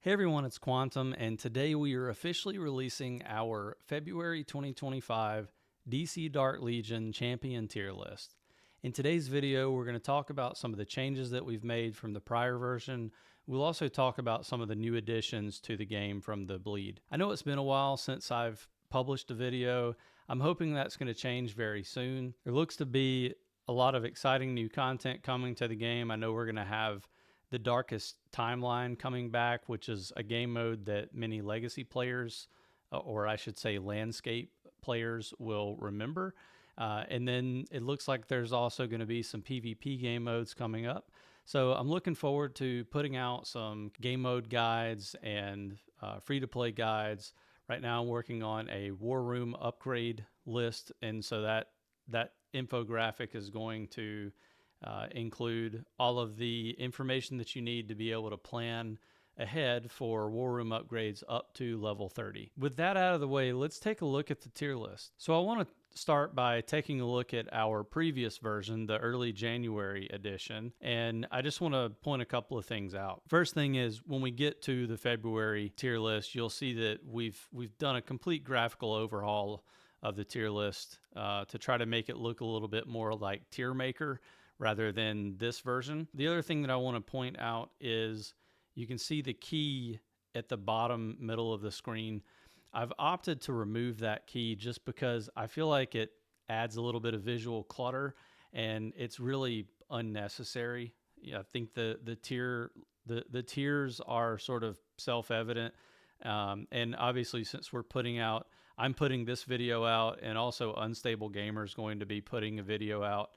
Hey everyone, it's Quantum, and today we are officially releasing our February 2025 DC Dark Legion Champion tier list. In today's video, we're going to talk about some of the changes that we've made from the prior version. We'll also talk about some of the new additions to the game from the bleed. I know it's been a while since I've published a video. I'm hoping that's going to change very soon. There looks to be a lot of exciting new content coming to the game. I know we're going to have the Darkest Timeline coming back, which is a game mode that many legacy players, or I should say landscape players, will remember. And then it looks like there's also going to be some PvP game modes coming up. So I'm looking forward to putting out some game mode guides and free-to-play guides. Right now I'm working on a War Room upgrade list, and so that infographic is going to include all of the information that you need to be able to plan ahead for War Room upgrades up to level 30. With that out of the way, let's take a look at the tier list. So I want to start by taking a look at our previous version, the early January edition, and I just want to point a couple of things out. First thing is, when we get to the February tier list, you'll see that we've done a complete graphical overhaul of the tier list to try to make it look a little bit more like Tier Maker rather than this version. The other thing that I want to point out is you can see the key at the bottom middle of the screen. I've opted to remove that key just because I feel like it adds a little bit of visual clutter and it's really unnecessary. Yeah, I think the tiers are sort of self-evident. And obviously, since I'm putting this video out, and also Unstable Gamer is going to be putting a video out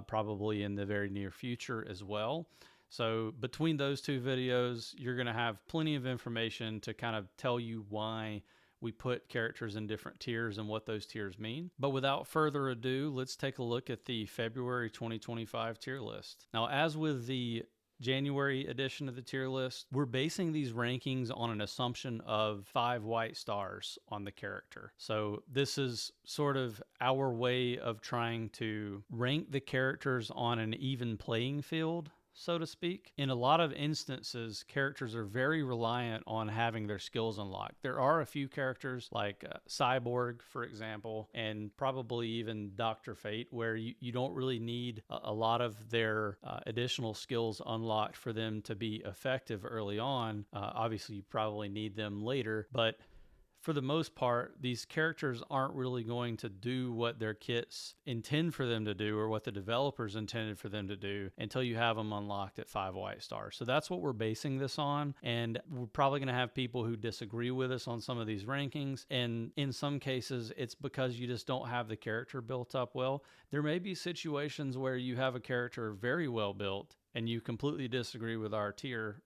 probably in the very near future as well. So between those two videos, you're going to have plenty of information to kind of tell you why we put characters in different tiers and what those tiers mean. But without further ado, let's take a look at the February 2025 tier list. Now, as with the January edition of the tier list, we're basing these rankings on an assumption of 5 white stars on the character. So this is sort of our way of trying to rank the characters on an even playing field, so to speak. In a lot of instances, characters are very reliant on having their skills unlocked. There are a few characters like Cyborg, for example, and probably even Dr. Fate, where you don't really need a lot of their additional skills unlocked for them to be effective early on. Obviously, you probably need them later, but for the most part, these characters aren't really going to do what their kits intend for them to do or what the developers intended for them to do until you have them unlocked at 5 white stars. So that's what we're basing this on, and we're probably going to have people who disagree with us on some of these rankings, and in some cases, it's because you just don't have the character built up well. There may be situations where you have a character very well built and you completely disagree with our tier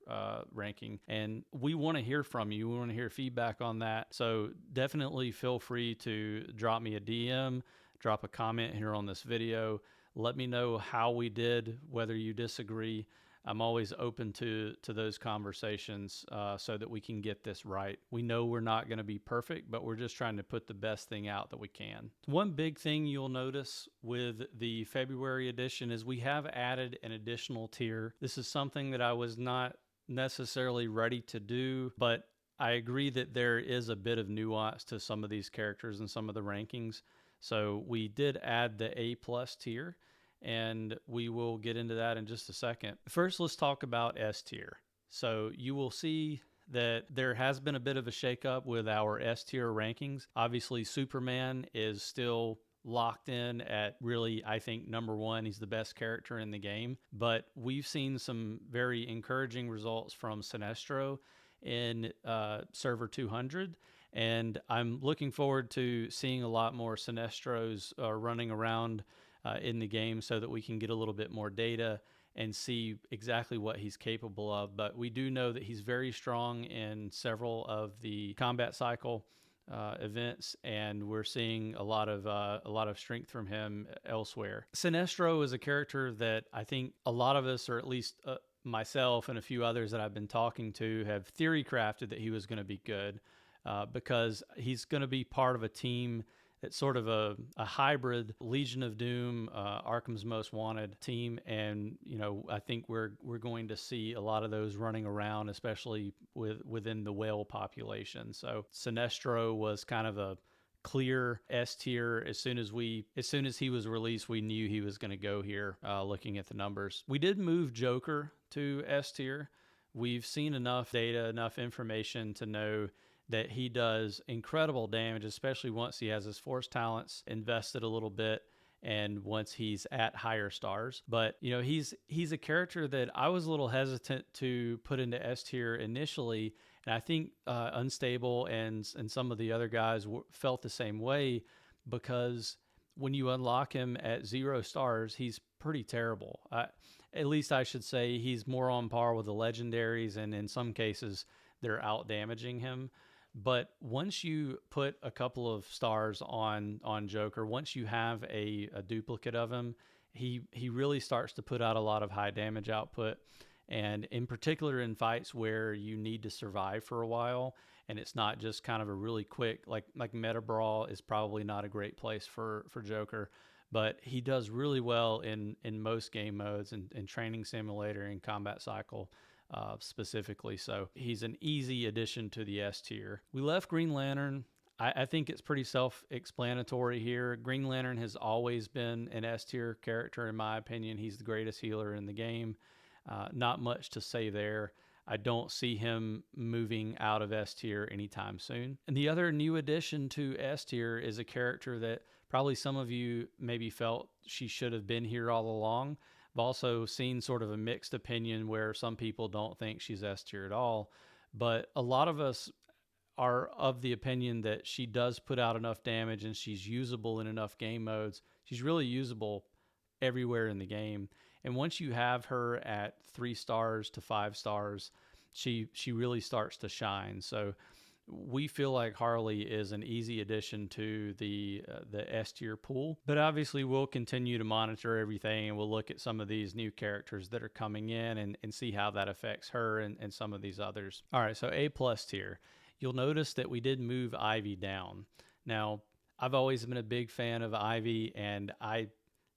ranking, and we want to hear from you. We want to hear feedback on that. So definitely feel free to drop me a DM, drop a comment here on this video. Let me know how we did, whether you disagree. I'm always open to those conversations so that we can get this right. We know we're not going to be perfect, but we're just trying to put the best thing out that we can. One big thing you'll notice with the February edition is we have added an additional tier. This is something that I was not necessarily ready to do, but I agree that there is a bit of nuance to some of these characters and some of the rankings. So we did add the A+ tier, and we will get into that in just a second. First, let's talk about S tier. So you will see that there has been a bit of a shakeup with our S tier rankings. Obviously, Superman is still locked in at really, I think, number 1. He's the best character in the game. But we've seen some very encouraging results from Sinestro in server 200. And I'm looking forward to seeing a lot more Sinestros running around in the game so that we can get a little bit more data and see exactly what he's capable of. But we do know that he's very strong in several of the combat cycle events, and we're seeing a lot of strength from him elsewhere. Sinestro is a character that I think a lot of us, or at least myself and a few others that I've been talking to, have theory crafted that he was going to be good because he's going to be part of a team It's sort of a hybrid Legion of Doom, Arkham's Most Wanted team, and I think we're going to see a lot of those running around, especially within the whale population. So Sinestro was kind of a clear S tier. As soon as he was released, we knew he was going to go here. Looking at the numbers, we did move Joker to S tier. We've seen enough data, enough information to know that he does incredible damage, especially once he has his force talents invested a little bit and once he's at higher stars. But he's a character that I was a little hesitant to put into S tier initially, and I think Unstable and some of the other guys felt the same way, because when you unlock him at 0 stars, he's pretty terrible. At least I should say he's more on par with the legendaries, and in some cases they're out damaging him. But once you put a couple of stars on Joker, once you have a duplicate of him, he really starts to put out a lot of high damage output. And in particular in fights where you need to survive for a while, and it's not just kind of a really quick, like Meta Brawl is probably not a great place for Joker, but he does really well in most game modes and Training Simulator and Combat Cycle. Specifically. So he's an easy addition to the S tier. We left Green Lantern. I think it's pretty self-explanatory here. Green Lantern has always been an S tier character, in my opinion. He's the greatest healer in the game. Not much to say there. I don't see him moving out of S tier anytime soon. And the other new addition to S tier is a character that probably some of you maybe felt she should have been here all along. I've also seen sort of a mixed opinion where some people don't think she's S tier at all, but a lot of us are of the opinion that she does put out enough damage and she's usable in enough game modes. She's really usable everywhere in the game. And once you have her at 3 stars to 5 stars, she really starts to shine. So we feel like Harley is an easy addition to the S tier pool, but obviously we'll continue to monitor everything, and we'll look at some of these new characters that are coming in and see how that affects her and some of these others. All right, so A+ tier. You'll notice that we did move Ivy down. Now, I've always been a big fan of Ivy, and I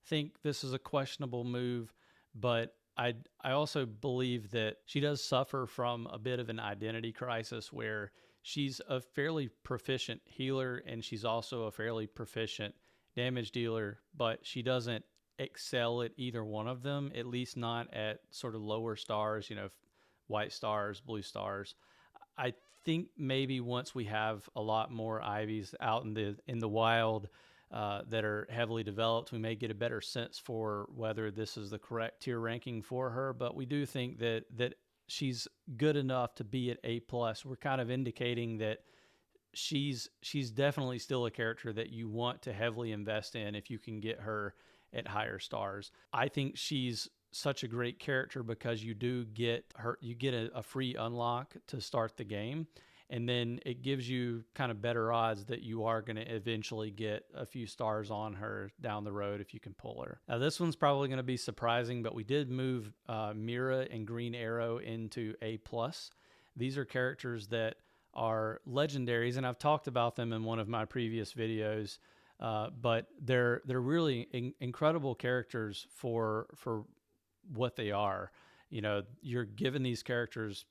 think this is a questionable move, but I also believe that she does suffer from a bit of an identity crisis where she's a fairly proficient healer and she's also a fairly proficient damage dealer, but she doesn't excel at either one of them, at least not at sort of lower stars, white stars, blue stars. I think maybe once we have a lot more Ivies out in the wild that are heavily developed, we may get a better sense for whether this is the correct tier ranking for her. But we do think that she's good enough to be at A+. We're kind of indicating that she's definitely still a character that you want to heavily invest in if you can get her at higher stars. I think she's such a great character because you get a free unlock to start the game, and then it gives you kind of better odds that you are going to eventually get a few stars on her down the road if you can pull her. Now, this one's probably going to be surprising, but we did move Mira and Green Arrow into A+. These are characters that are legendaries, and I've talked about them in one of my previous videos, but they're really incredible characters for what they are. You're given these characters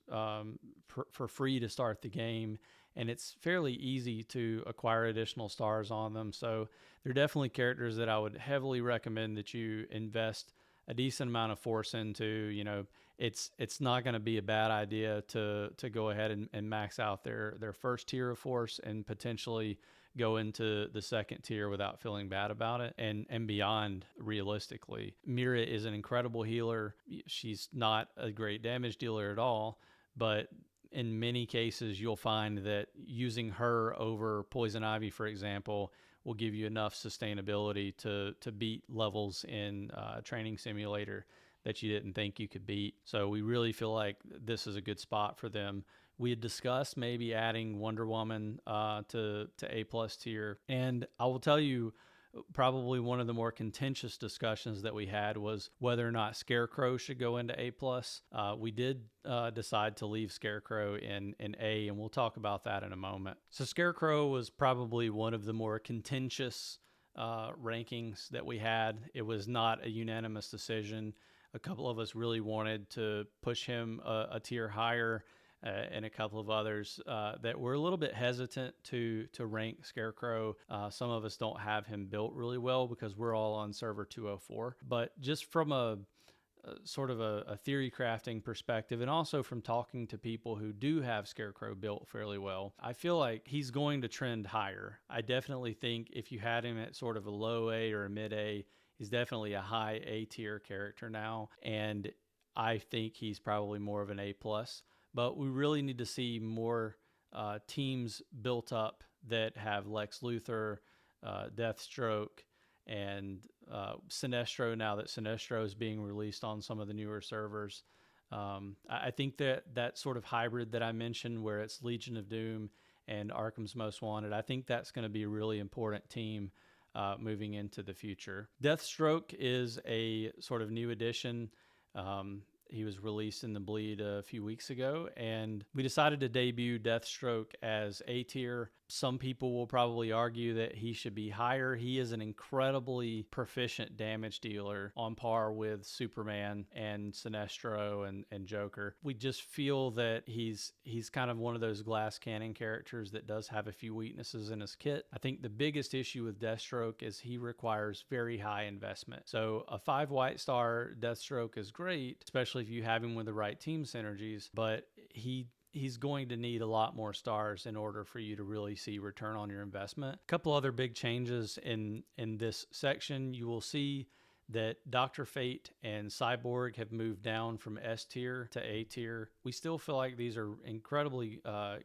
for free to start the game, and it's fairly easy to acquire additional stars on them. So they're definitely characters that I would heavily recommend that you invest a decent amount of force into. It's not going to be a bad idea to go ahead and max out their first tier of force and potentially go into the second tier without feeling bad about it and beyond realistically. Mira is an incredible healer. She's not a great damage dealer at all, but in many cases you'll find that using her over Poison Ivy, for example, will give you enough sustainability to beat levels in Training Simulator that you didn't think you could beat. So we really feel like this is a good spot for them. We had discussed maybe adding Wonder Woman to A+ tier, and I will tell you, probably one of the more contentious discussions that we had was whether or not Scarecrow should go into A plus. We did decide to leave Scarecrow in A, and we'll talk about that in a moment. So Scarecrow was probably one of the more contentious rankings that we had. It was not a unanimous decision. A couple of us really wanted to push him a tier higher, and a couple of others that were a little bit hesitant to rank Scarecrow. Some of us don't have him built really well because we're all on server 204. But just from a sort of a theory crafting perspective, and also from talking to people who do have Scarecrow built fairly well, I feel like he's going to trend higher. I definitely think if you had him at sort of a low A or a mid A, he's definitely a high A tier character now, and I think he's probably more of an A plus. But we really need to see more teams built up that have Lex Luthor, Deathstroke, and Sinestro, now that Sinestro is being released on some of the newer servers. I think that sort of hybrid that I mentioned, where it's Legion of Doom and Arkham's Most Wanted, I think that's going to be a really important team moving into the future. Deathstroke is a sort of new addition. He was released in the Bleed a few weeks ago, and we decided to debut Deathstroke as A tier. Some people will probably argue that he should be higher. He is an incredibly proficient damage dealer, on par with Superman and Sinestro and Joker. We just feel that he's kind of one of those glass cannon characters that does have a few weaknesses in his kit. I think the biggest issue with Deathstroke is he requires very high investment. So a 5 white star Deathstroke is great, especially if you have him with the right team synergies, but he's going to need a lot more stars in order for you to really see return on your investment. A couple other big changes in this section. You will see that Dr. Fate and Cyborg have moved down from S tier to A tier. We still feel like these are incredibly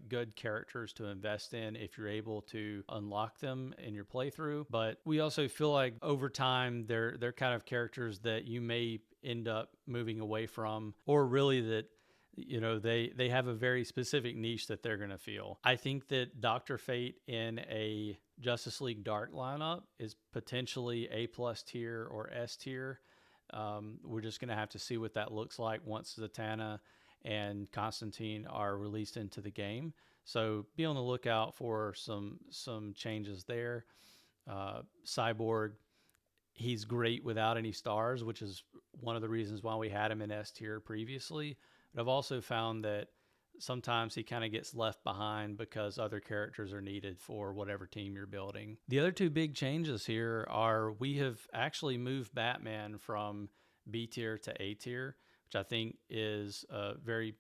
good characters to invest in if you're able to unlock them in your playthrough. But we also feel like over time, they're kind of characters that you may end up moving away from, or really that they have a very specific niche that they're going to feel. I think that Dr. Fate in a Justice League Dark lineup is potentially A plus tier or S tier. We're just going to have to see what that looks like once Zatanna and Constantine are released into the game. So be on the lookout for some changes there. Cyborg, he's great without any stars, which is one of the reasons why we had him in S tier previously. But I've also found that sometimes he kind of gets left behind because other characters are needed for whatever team you're building. The other two big changes here are we have actually moved Batman from B tier to A tier, which I think is a very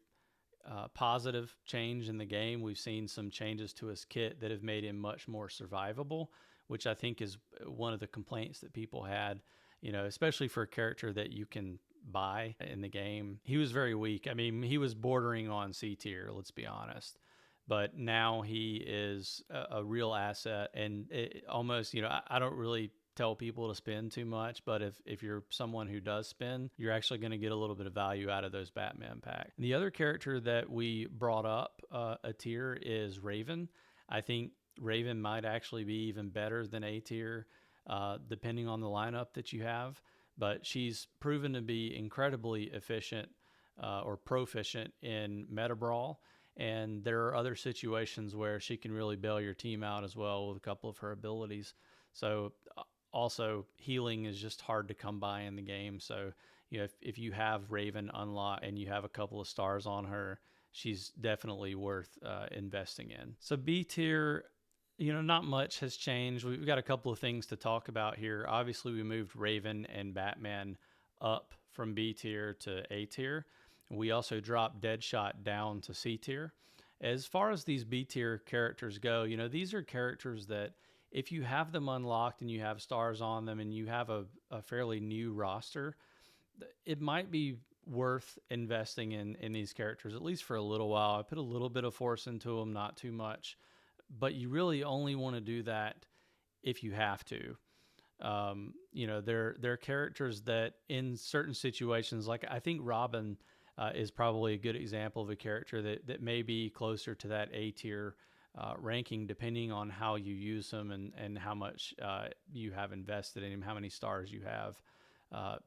positive change in the game. We've seen some changes to his kit that have made him much more survivable, which I think is one of the complaints that people had, especially for a character that you can buy in the game. He was very weak. I mean, he was bordering on C tier, let's be honest. But now he is a real asset, and it almost, I don't really tell people to spend too much, but if you're someone who does spend, you're actually going to get a little bit of value out of those Batman packs. The other character that we brought up a tier is Raven. I think Raven might actually be even better than A tier, depending on the lineup that you have. But she's proven to be incredibly efficient or proficient in Meta Brawl. And there are other situations where she can really bail your team out as well with a couple of her abilities. So also healing is just hard to come by in the game. So if you have Raven unlocked and you have a couple of stars on her, she's definitely worth investing in. So B tier, not much has changed. We've got a couple of things to talk about here. Obviously, we moved Raven and Batman up from B tier to A tier. We also dropped Deadshot down to C tier. As far as these B tier characters go, these are characters that if you have them unlocked and you have stars on them and you have a fairly new roster, it might be worth investing in these characters, at least for a little while. I put a little bit of force into them, not too much. But you really only want to do that if you have to. They're characters that in certain situations, like I think Robin is probably a good example of a character that may be closer to that A tier ranking depending on how you use them and how much you have invested in him, how many stars you have.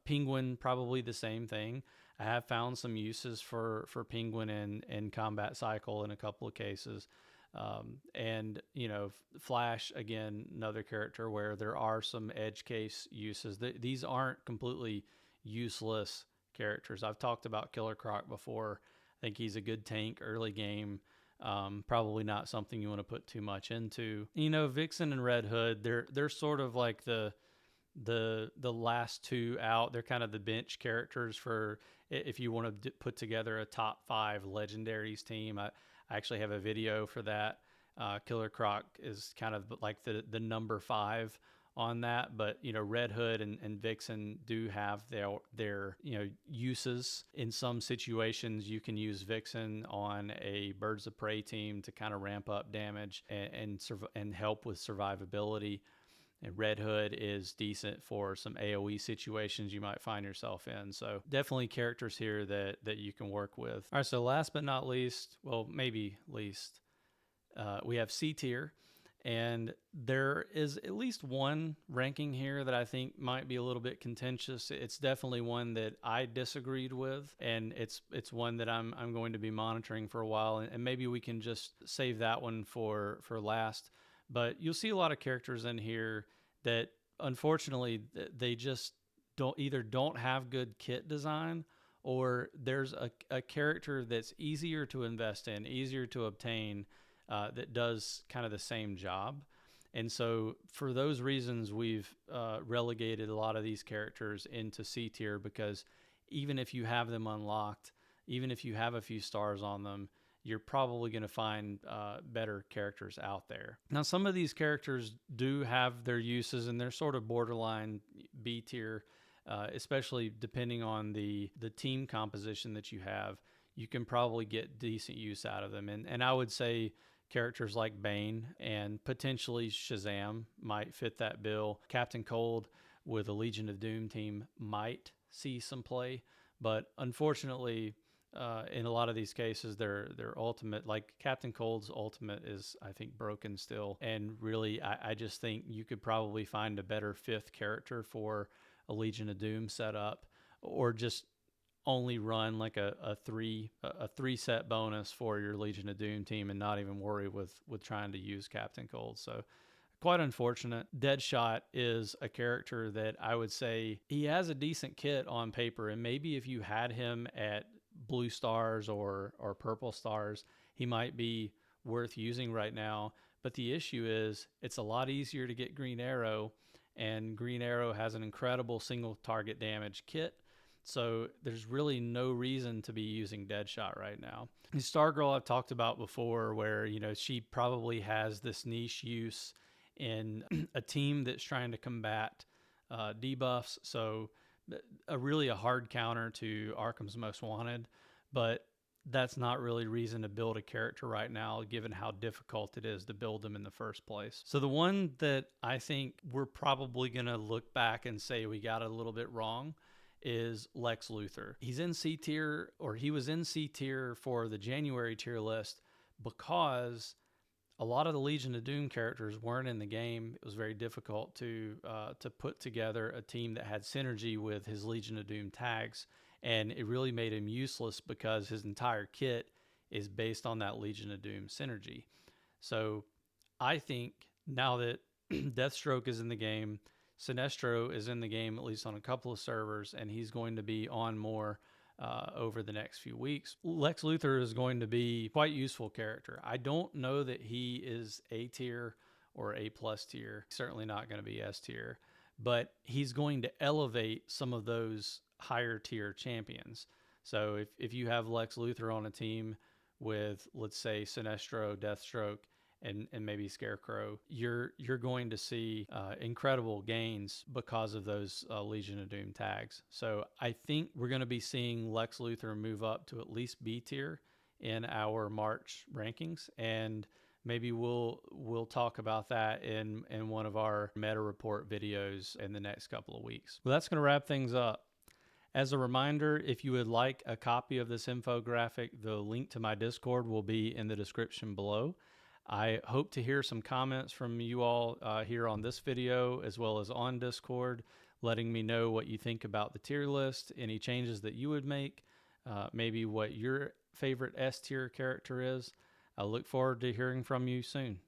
Penguin, probably the same thing. I have found some uses for Penguin in combat cycle in a couple of cases. And, you know, Flash, again, another character where there are some edge case uses. These aren't completely useless characters. I've talked about Killer Croc before. I think he's a good tank early game. Probably not something you want to put too much into. You know, Vixen and Red Hood, they're sort of like the last two out. They're kind of the bench characters for if you want to put together a top 5 legendaries team. I actually have a video for that. Killer Croc is kind of like the number 5 on that, but you know, Red Hood and Vixen do have their you know, uses. In some situations you can use Vixen on a Birds of Prey team to kind of ramp up damage and help with survivability. And Red Hood is decent for some AoE situations you might find yourself in. So definitely characters here that you can work with. All right, so last but not least, well, maybe least, we have C tier. And there is at least one ranking here that I think might be a little bit contentious. It's definitely one that I disagreed with, and it's one that I'm going to be monitoring for a while, and maybe we can just save that one for last. But you'll see a lot of characters in here that unfortunately they just don't have good kit design, or there's a character that's easier to invest in, easier to obtain, that does kind of the same job. And so for those reasons, we've relegated a lot of these characters into C tier, because even if you have them unlocked, even if you have a few stars on them, you're probably going to find better characters out there. Now, some of these characters do have their uses, and they're sort of borderline B tier, especially depending on the team composition that you have. You can probably get decent use out of them. And I would say characters like Bane and potentially Shazam might fit that bill. Captain Cold with a Legion of Doom team might see some play, but unfortunately, in a lot of these cases, their ultimate, like Captain Cold's ultimate, is I think broken still. And really, I just think you could probably find a better 5th character for a Legion of Doom setup, or just only run like a 3 set bonus for your Legion of Doom team and not even worry with trying to use Captain Cold. So quite unfortunate. Deadshot is a character that I would say he has a decent kit on paper, and maybe if you had him at blue stars or purple stars, he might be worth using right now. But the issue is it's a lot easier to get Green Arrow, and Green Arrow has an incredible single target damage kit. So there's really no reason to be using Deadshot right now. Stargirl I've talked about before, where, you know, she probably has this niche use in a team that's trying to combat debuffs. So really a hard counter to Arkham's Most Wanted, but that's not really reason to build a character right now, given how difficult it is to build them in the first place. So the one that I think we're probably going to look back and say we got a little bit wrong is Lex Luthor. He's in C tier, or he was in C tier for the January tier list, because a lot of the Legion of Doom characters weren't in the game. It was very difficult to put together a team that had synergy with his Legion of Doom tags, and it really made him useless because his entire kit is based on that Legion of Doom synergy. So I think now that Deathstroke is in the game, Sinestro is in the game, at least on a couple of servers, and he's going to be on more over the next few weeks. Lex Luthor is going to be quite useful character. I don't know that he is A tier or A plus tier. Certainly not going to be S tier, but he's going to elevate some of those higher tier champions. So if you have Lex Luthor on a team with, let's say, Sinestro, Deathstroke, and maybe Scarecrow, you're going to see incredible gains because of those Legion of Doom tags. So I think we're going to be seeing Lex Luthor move up to at least B tier in our March rankings, and maybe we'll talk about that in one of our meta report videos in the next couple of weeks. Well, that's going to wrap things up. As a reminder, if you would like a copy of this infographic, the link to my Discord will be in the description below. I hope to hear some comments from you all here on this video as well as on Discord, letting me know what you think about the tier list, any changes that you would make, maybe what your favorite S tier character is. I look forward to hearing from you soon.